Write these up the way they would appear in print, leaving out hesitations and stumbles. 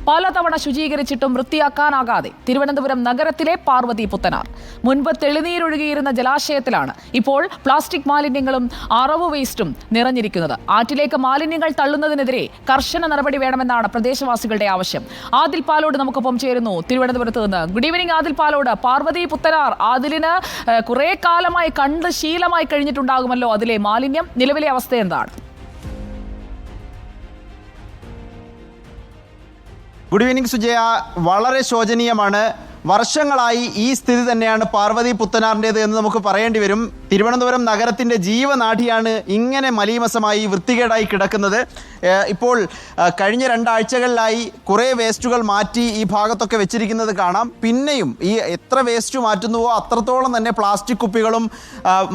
പലതവണ ശുചീകരിച്ചിട്ടും വൃത്തിയാക്കാനാകാതെ തിരുവനന്തപുരം നഗരത്തിലെ പാർവതി പുത്തനാർ. മുൻപ് തെളിനീരൊഴുകിയിരുന്ന ജലാശയത്തിലാണ് ഇപ്പോൾ പ്ലാസ്റ്റിക് മാലിന്യങ്ങളും അറവ് വേസ്റ്റും നിറഞ്ഞിരിക്കുന്നത്. ആറ്റിലേക്ക് മാലിന്യങ്ങൾ തള്ളുന്നതിനെതിരെ കർശന നടപടി വേണമെന്നാണ് പ്രദേശവാസികളുടെ ആവശ്യം. ആദിൽ പാലോട് നമുക്കൊപ്പം ചേരുന്നു തിരുവനന്തപുരത്ത് നിന്ന്. Good evening Adil Palode. പാർവതി പുത്തനാർ ആദിലിന് കുറെ കാലമായി കണ്ട് ശീലമായി കഴിഞ്ഞിട്ടുണ്ടാകുമല്ലോ അതിലെ മാലിന്യം. നിലവിലെ അവസ്ഥ എന്താണ്? Good evening Sujaya. വളരെ ശോചനീയമാണ്. വർഷങ്ങളായി ഈ സ്ഥിതി തന്നെയാണ് പാർവതി പുത്തനാറിൻ്റേത് എന്ന് നമുക്ക് പറയേണ്ടി വരും. തിരുവനന്തപുരം നഗരത്തിൻ്റെ ജീവനാഡിയാണ് ഇങ്ങനെ മലീമസമായി വൃത്തികേടായി കിടക്കുന്നത്. ഇപ്പോൾ കഴിഞ്ഞ 2 ആഴ്ചകളിലായി കുറേ വേസ്റ്റുകൾ മാറ്റി ഈ ഭാഗത്തൊക്കെ വെച്ചിരിക്കുന്നത് കാണാം. പിന്നെയും ഈ എത്ര വേസ്റ്റ് മാറ്റുന്നുവോ അത്രത്തോളം തന്നെ പ്ലാസ്റ്റിക് കുപ്പികളും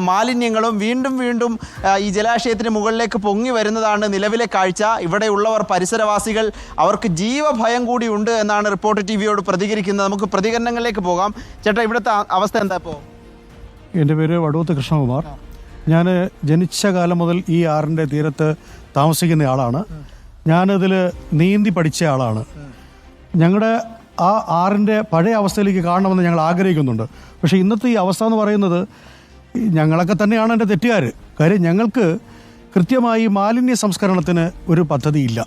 മാലിന്യങ്ങളും വീണ്ടും ഈ ജലാശയത്തിന് മുകളിലേക്ക് പൊങ്ങി വരുന്നതാണ് നിലവിലെ കാഴ്ച. ഇവിടെയുള്ളവർ, പരിസരവാസികൾ, അവർക്ക് ജീവഭയം കൂടി ഉണ്ട് എന്നാണ് റിപ്പോർട്ടർ ടിവിയോട് പ്രതികരിക്കുന്നത്. നമുക്ക് പ്രതികരണങ്ങളിലേക്ക് പോകാം. ചേട്ടാ, ഇവിടുത്തെ അവസ്ഥ എന്താ ഇപ്പോൾ? എൻ്റെ പേര് വടൂത്ത് കൃഷ്ണകുമാർ. ഞാൻ ജനിച്ച കാലം മുതൽ ഈ ആറിൻ്റെ തീരത്ത് താമസിക്കുന്ന ആളാണ്. ഞാനതിൽ നീന്തി പഠിച്ച ആളാണ്. ഞങ്ങളുടെ ആ ആറിൻ്റെ പഴയ അവസ്ഥയിലേക്ക് കാണണമെന്ന് ഞങ്ങൾ ആഗ്രഹിക്കുന്നുണ്ട്. പക്ഷേ ഇന്നത്തെ ഈ അവസ്ഥ എന്ന് പറയുന്നത് ഞങ്ങളൊക്കെ തന്നെയാണ് എൻ്റെ തെറ്റുകാർ. കാര്യം ഞങ്ങൾക്ക് കൃത്യമായി മാലിന്യ സംസ്കരണത്തിന് ഒരു പദ്ധതിയില്ല.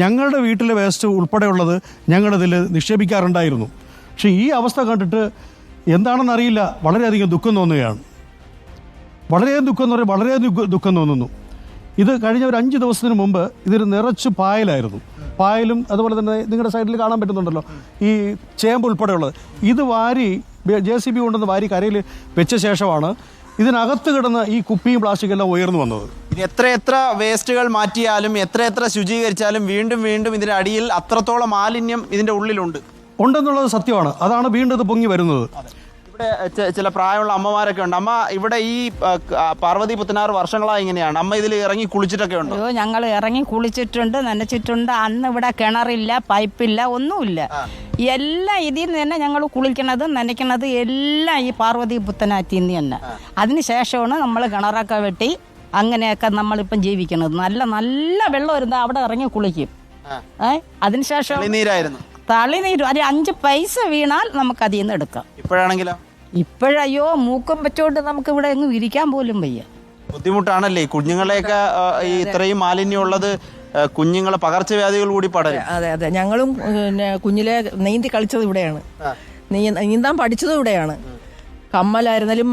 ഞങ്ങളുടെ വീട്ടിലെ വേസ്റ്റ് ഉൾപ്പെടെയുള്ളത് ഞങ്ങളതിൽ നിക്ഷേപിക്കാറുണ്ടായിരുന്നു. പക്ഷേ ഈ അവസ്ഥ കണ്ടിട്ട് എന്താണെന്നറിയില്ല, വളരെയധികം ദുഃഖം തോന്നുകയാണ്. വളരെയധികം ദുഃഖം തോന്നുന്നു. ഇത് കഴിഞ്ഞ ഒരു 5 ദിവസത്തിന് മുമ്പ് ഇതിന് നിറച്ച് പായലായിരുന്നു. പായലും അതുപോലെ തന്നെ നിങ്ങളുടെ സൈഡിൽ കാണാൻ പറ്റുന്നുണ്ടല്ലോ ഈ ചേമ്പ് ഉൾപ്പെടെയുള്ളത്. ഇത് വാരി JCB കൊണ്ടുവന്ന് വാരി കരയിൽ വെച്ച ശേഷമാണ് ഇതിനകത്ത് കിടന്ന് ഈ കുപ്പിയും പ്ലാസ്റ്റിക്കും എല്ലാം ഉയർന്നു വന്നത്. എത്ര വേസ്റ്റുകൾ മാറ്റിയാലും എത്ര ശുചീകരിച്ചാലും വീണ്ടും ഇതിന്റെ അടിയിൽ അത്രത്തോളം മാലിന്യം ഇതിന്റെ ഉണ്ടെന്നുള്ളത് സത്യമാണ്. അതാണ് വീണ്ടും ഇത് പൊങ്ങി വരുന്നത്. ഇവിടെ ചില പ്രായമുള്ള അമ്മമാരൊക്കെ ഉണ്ട്. അമ്മ, ഇവിടെ ഈ പാർവതി പുത്തനാർ വർഷങ്ങളായി ഇങ്ങനെയാണ്. അമ്മ ഇതിൽ ഇറങ്ങി കുളിച്ചിട്ടൊക്കെ ഉണ്ട്? ഞങ്ങൾ ഇറങ്ങി കുളിച്ചിട്ടുണ്ട്, നനച്ചിട്ടുണ്ട്. അന്ന് ഇവിടെ കിണറില്ല, പൈപ്പില്ല, ഒന്നുമില്ല. എല്ലാം ഇതിൽ നിന്ന് തന്നെ ഞങ്ങൾ കുളിക്കണതും നനയ്ക്കണതും എല്ലാം ഈ പാർവതി പുത്തനാറ്റിൽ നിന്ന് തന്നെ. അതിനുശേഷമാണ് നമ്മൾ കിണറൊക്കെ വെട്ടി അങ്ങനെയൊക്കെ നമ്മളിപ്പം ജീവിക്കുന്നത്. നല്ല വെള്ളം വരുന്നത് അവിടെ ഇറങ്ങി കുളിക്കും. അതിനുശേഷം തളിനീര് ഒരു 5 പൈസ വീണാൽ നമുക്ക് അതിൽ നിന്ന് എടുക്കാം. ഇപ്പോഴയ്യോ മൂക്കം വെച്ചോണ്ട് നമുക്ക് ഇവിടെ എങ്ങും ഇരിക്കാൻ പോലും വയ്യ. ബുദ്ധിമുട്ടാണല്ലേ കുഞ്ഞുങ്ങളെയൊക്കെ ഇത്രയും മാലിന്യം ഉള്ളത്. കുഞ്ഞുങ്ങളെ പകർച്ചവ്യാധികൾ കൂടി പടരും. അതെ, ഞങ്ങളും കുഞ്ഞിലെ നീന്തി കളിച്ചത് ഇവിടെയാണ്, നീന്താൻ പഠിച്ചതും ഇവിടെയാണ്. കമ്മലായിരുന്നാലും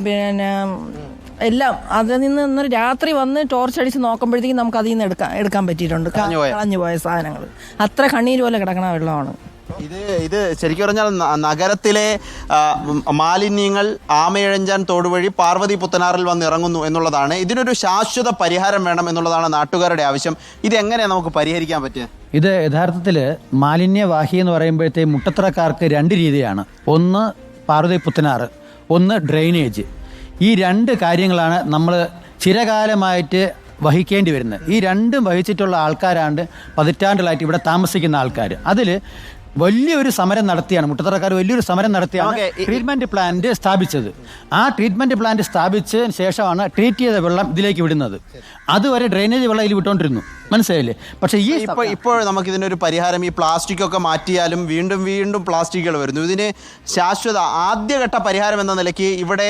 പിന്നെ എല്ലാം അതിൽ നിന്ന് രാത്രി വന്ന് ടോർച്ച് അടിച്ച് നോക്കുമ്പോഴത്തേക്കും നമുക്ക് അതിൽ നിന്ന് എടുക്കാൻ പറ്റിയിട്ടുണ്ട്. കളഞ്ഞുപോയ സാധനങ്ങൾ അത്ര കണ്ണീര് പോലെ കിടക്കണ വെള്ളമാണ് ഇത്. ശരിക്കും പറഞ്ഞാൽ നഗരത്തിലെ മാലിന്യങ്ങൾ ആമയിഴഞ്ചാൻ തോട് വഴി പാർവതി പുത്തനാറിൽ വന്ന് ഇറങ്ങുന്നു എന്നുള്ളതാണ്. ഇതിനൊരു ശാശ്വത പരിഹാരം വേണം എന്നുള്ളതാണ് നാട്ടുകാരുടെ ആവശ്യം. ഇതെങ്ങനെയാണ് നമുക്ക് പരിഹരിക്കാൻ പറ്റുക? ഇത് യഥാർത്ഥത്തിൽ മാലിന്യവാഹി എന്ന് പറയുമ്പോഴത്തേ മുട്ടത്തറക്കാർക്ക് 2 രീതിയാണ്. ഒന്ന് പാർവതി പുത്തനാറ്, ഒന്ന് ഡ്രെയിനേജ്. ഈ 2 കാര്യങ്ങളാണ് നമ്മൾ ചിരകാലമായിട്ട് വഹിക്കേണ്ടി വരുന്നത്. ഈ 2ഉം വഹിച്ചിട്ടുള്ള ആൾക്കാരാണ് പതിറ്റാണ്ടുകളായിട്ട് ഇവിടെ താമസിക്കുന്ന ആൾക്കാർ. അതിൽ വലിയൊരു സമരം നടത്തിയാണ് മുട്ടത്തറക്കാർ ട്രീറ്റ്മെൻറ്റ് പ്ലാന്റ് സ്ഥാപിച്ചത്. ആ ട്രീറ്റ്മെൻറ്റ് പ്ലാന്റ് സ്ഥാപിച്ചതിന് ശേഷമാണ് ട്രീറ്റ് ചെയ്ത വെള്ളം ഇതിലേക്ക് വിടുന്നത്. അതുവരെ ഡ്രെയിനേജ് വെള്ളം ഇതിൽ വിട്ടുകൊണ്ടിരുന്നു. മനസ്സിലായില്ലേ? പക്ഷേ ഇപ്പോൾ നമുക്കിതിനൊരു പരിഹാരം, ഈ പ്ലാസ്റ്റിക്കൊക്കെ മാറ്റിയാലും വീണ്ടും പ്ലാസ്റ്റിക്കുകൾ വരുന്നു. ഇതിന് ശാശ്വത ആദ്യഘട്ട പരിഹാരം എന്ന നിലയ്ക്ക് ഇവിടെ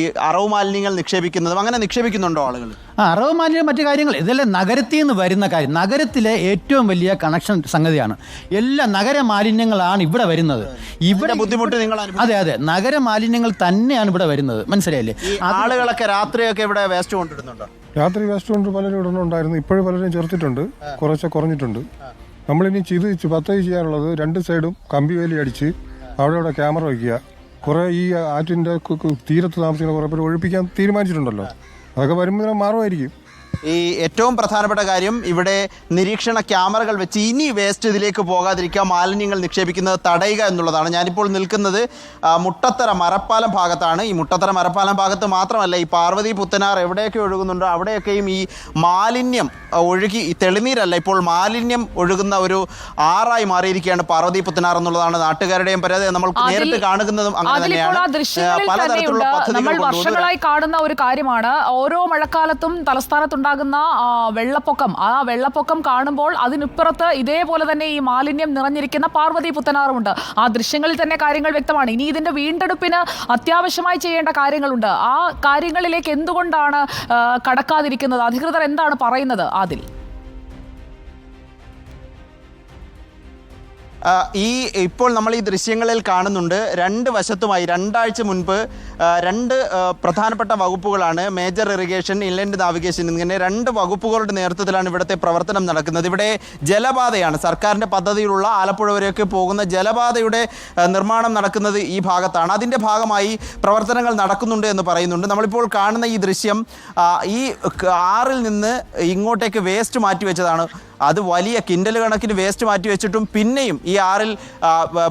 ഈ അറവ് മാലിന്യങ്ങൾ നിക്ഷേപിക്കുന്നതും അങ്ങനെ നിക്ഷേപിക്കുന്നുണ്ടോ ആളുകൾ? അറവ് മാലിന്യം, മറ്റു കാര്യങ്ങൾ, ഇതെല്ലാം നഗരത്തിൽ നിന്ന് വരുന്ന കാര്യം. നഗരത്തിലെ ഏറ്റവും വലിയ കണക്ഷൻ സംഗതിയാണ്. എല്ലാ നഗര മാലിന്യങ്ങളാണ് ഇവിടെ വരുന്നത്. ഇവിടെ ബുദ്ധിമുട്ട് നിങ്ങൾ? അതെ, നഗര മാലിന്യങ്ങൾ തന്നെയാണ് ഇവിടെ വരുന്നത്. മനസ്സിലായില്ലേ? ആളുകളൊക്കെ രാത്രിയൊക്കെ ഇവിടെ വേസ്റ്റ് കൊണ്ടിടുന്നുണ്ടോ? രാത്രി വേസ്റ്റ് കൊണ്ട് പലരും ഇടുന്നുണ്ടായിരുന്നു. ഇപ്പോഴും പലരും ചേർത്തിട്ടുണ്ട്, കുറഞ്ഞിട്ടുണ്ട്. നമ്മളിനി പദ്ധതി ചെയ്യാനുള്ളത് 2 സൈഡും കമ്പി വേലി അടിച്ച് അവിടെ ക്യാമറ വയ്ക്കുക. കുറേ ഈ ആറ്റിൻ്റെ തീരത്ത് താമസിക്കുന്ന കുറേ പേര് ഒഴിപ്പിക്കാൻ തീരുമാനിച്ചിട്ടുണ്ടല്ലോ. അതൊക്കെ വരുമ്പോൾ മാറുമായിരിക്കും. ഈ ഏറ്റവും പ്രധാനപ്പെട്ട കാര്യം ഇവിടെ നിരീക്ഷണ ക്യാമറകൾ വെച്ച് ഇനി വേസ്റ്റ് ഇതിലേക്ക് പോകാതിരിക്കുക, മാലിന്യങ്ങൾ നിക്ഷേപിക്കുന്നത് തടയുക എന്നുള്ളതാണ്. ഞാനിപ്പോൾ നിൽക്കുന്നത് മുട്ടത്തറ മരപ്പാലം ഭാഗത്താണ്. ഈ മുട്ടത്തറ മരപ്പാലം ഭാഗത്ത് മാത്രമല്ല, ഈ പാർവതി പുത്തനാർ എവിടെയൊക്കെ ഒഴുകുന്നുണ്ടോ അവിടെയൊക്കെയും ഈ മാലിന്യം ഒഴുകി, തെളിനീരല്ല, ഇപ്പോൾ മാലിന്യം ഒഴുകുന്ന ഒരു ആറായി മാറിയിരിക്കുകയാണ് പാർവതി പുത്തനാർ എന്നുള്ളതാണ് നാട്ടുകാരുടെയും പരാതി. നമ്മൾ നേരിട്ട് കാണുന്നതും അങ്ങനെ തന്നെയാണ്. നമ്മൾ വർഷങ്ങളായി കാണുന്ന ഒരു കാര്യമാണ്. ഓരോ മഴക്കാലത്തും തലസ്ഥാനത്തുണ്ടാകുന്ന ഉണ്ടാകുന്ന വെള്ളപ്പൊക്കം, ആ വെള്ളപ്പൊക്കം കാണുമ്പോൾ അതിനിപ്പുറത്ത് ഇതേപോലെ തന്നെ ഈ മാലിന്യം നിറഞ്ഞിരിക്കുന്ന പാർവതി പുത്തനാറുമുണ്ട്. ആ ദൃശ്യങ്ങളിൽ തന്നെ കാര്യങ്ങൾ വ്യക്തമാണ്. ഇനി ഇതിന്റെ വീണ്ടെടുപ്പിന് അത്യാവശ്യമായി ചെയ്യേണ്ട കാര്യങ്ങളുണ്ട്. ആ കാര്യങ്ങളിലേക്ക് എന്തുകൊണ്ടാണ് കടക്കാതിരിക്കുന്നത്? അധികൃതർ എന്താണ് പറയുന്നത് അതിൽ? ഇപ്പോൾ നമ്മൾ ഈ ദൃശ്യങ്ങളിൽ കാണുന്നുണ്ട്, രണ്ട് വശത്തുമായി 2 ആഴ്ച മുൻപ് 2 പ്രധാനപ്പെട്ട വകുപ്പുകളാണ്, മേജർ ഇറിഗേഷൻ, ഇൻലൻഡ് നാവിഗേഷൻ, ഇങ്ങനെ 2 വകുപ്പുകളുടെ നേതൃത്വത്തിലാണ് ഇവിടുത്തെ പ്രവർത്തനം നടക്കുന്നത്. ഇവിടെ ജലപാതയാണ്, സർക്കാരിൻ്റെ പദ്ധതിയിലുള്ള ആലപ്പുഴ വരെയൊക്കെ പോകുന്ന ജലപാതയുടെ നിർമ്മാണം നടക്കുന്നത് ഈ ഭാഗത്താണ്. അതിൻ്റെ ഭാഗമായി പ്രവർത്തനങ്ങൾ നടക്കുന്നുണ്ട് എന്ന് പറയുന്നുണ്ട്. നമ്മളിപ്പോൾ കാണുന്ന ഈ ദൃശ്യം ഈ ആറിൽ നിന്ന് ഇങ്ങോട്ടേക്ക് വേസ്റ്റ് മാറ്റിവെച്ചതാണ്. അത് വലിയ കിൻഡൽ കണക്കിന് വേസ്റ്റ് മാറ്റി വെച്ചിട്ടും പിന്നെയും ഈ ആറിൽ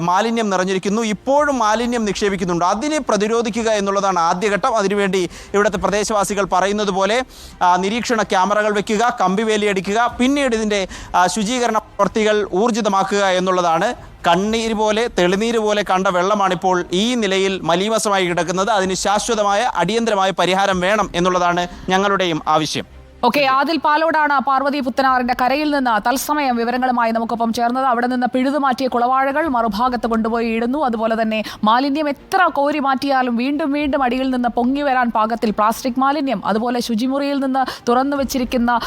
മാലിന്യം നിറഞ്ഞിരിക്കുന്നു. ഇപ്പോഴും മാലിന്യം നിക്ഷേപിക്കുന്നുണ്ട്. അതിനെ പ്രതിരോധിക്കുക എന്നുള്ളതാണ് ആദ്യഘട്ടം. അതിനുവേണ്ടി ഇവിടുത്തെ പ്രദേശവാസികൾ പറയുന്നത് പോലെ നിരീക്ഷണ ക്യാമറകൾ വെക്കുക, കമ്പിവേലി അടിക്കുക, പിന്നീട് ഇതിൻ്റെ ശുചീകരണ പ്രവൃത്തികൾ ഊർജിതമാക്കുക എന്നുള്ളതാണ്. കണ്ണീര് പോലെ, തെളിനീര് പോലെ കണ്ട വെള്ളമാണിപ്പോൾ ഈ നിലയിൽ മലീമസമായി കിടക്കുന്നത്. അതിന് ശാശ്വതമായ അടിയന്തരമായ പരിഹാരം വേണം എന്നുള്ളതാണ് ഞങ്ങളുടെയും ആവശ്യം. ഓക്കെ, ആദിൽ പാലോടാണ് പാർവതി പുത്തനാറിന്റെ കരയിൽ നിന്ന് തത്സമയം വിവരങ്ങളുമായി നമുക്കൊപ്പം ചേർന്നത്. അവിടെ നിന്ന് പിഴുതുമാറ്റിയ കുളവാഴകൾ മറുഭാഗത്ത് കൊണ്ടുപോയി ഇടുന്നു. അതുപോലെ തന്നെ മാലിന്യം എത്ര കോരി മാറ്റിയാലും വീണ്ടും വീണ്ടും അടിയിൽ നിന്ന് പൊങ്ങി വരാൻ പാകത്തിൽ പ്ലാസ്റ്റിക് മാലിന്യം, അതുപോലെ ശുചിമുറിയിൽ നിന്ന് തുറന്നു വെച്ചിരിക്കുന്ന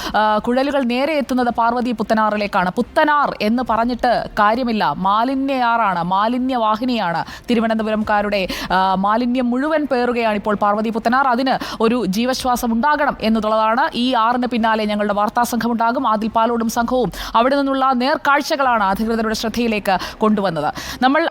കുഴലുകൾ നേരെ എത്തുന്നത് പാർവതി പുത്തനാറിലേക്കാണ്. പുത്തനാർ എന്ന് പറഞ്ഞിട്ട് കാര്യമില്ല, മാലിന്യയാറാണ്, മാലിന്യവാഹിനിയാണ്. തിരുവനന്തപുരംകാരുടെ മാലിന്യം മുഴുവൻ പേറുകയാണ് ഇപ്പോൾ പാർവതി പുത്തനാർ. അതിന് ഒരു ജീവശ്വാസം ഉണ്ടാകണം എന്നുള്ളതാണ്. ഈ ആറിന് പിന്നാലെ ഞങ്ങളുടെ വാർത്താ സംഘമുണ്ടാകും. ആദിൽ പാലോടും സംഘവും അവിടെ നിന്നുള്ള നേർക്കാഴ്ചകളാണ് അധികൃതരുടെ ശ്രദ്ധയിലേക്ക് കൊണ്ടുവന്നത്. നമ്മൾ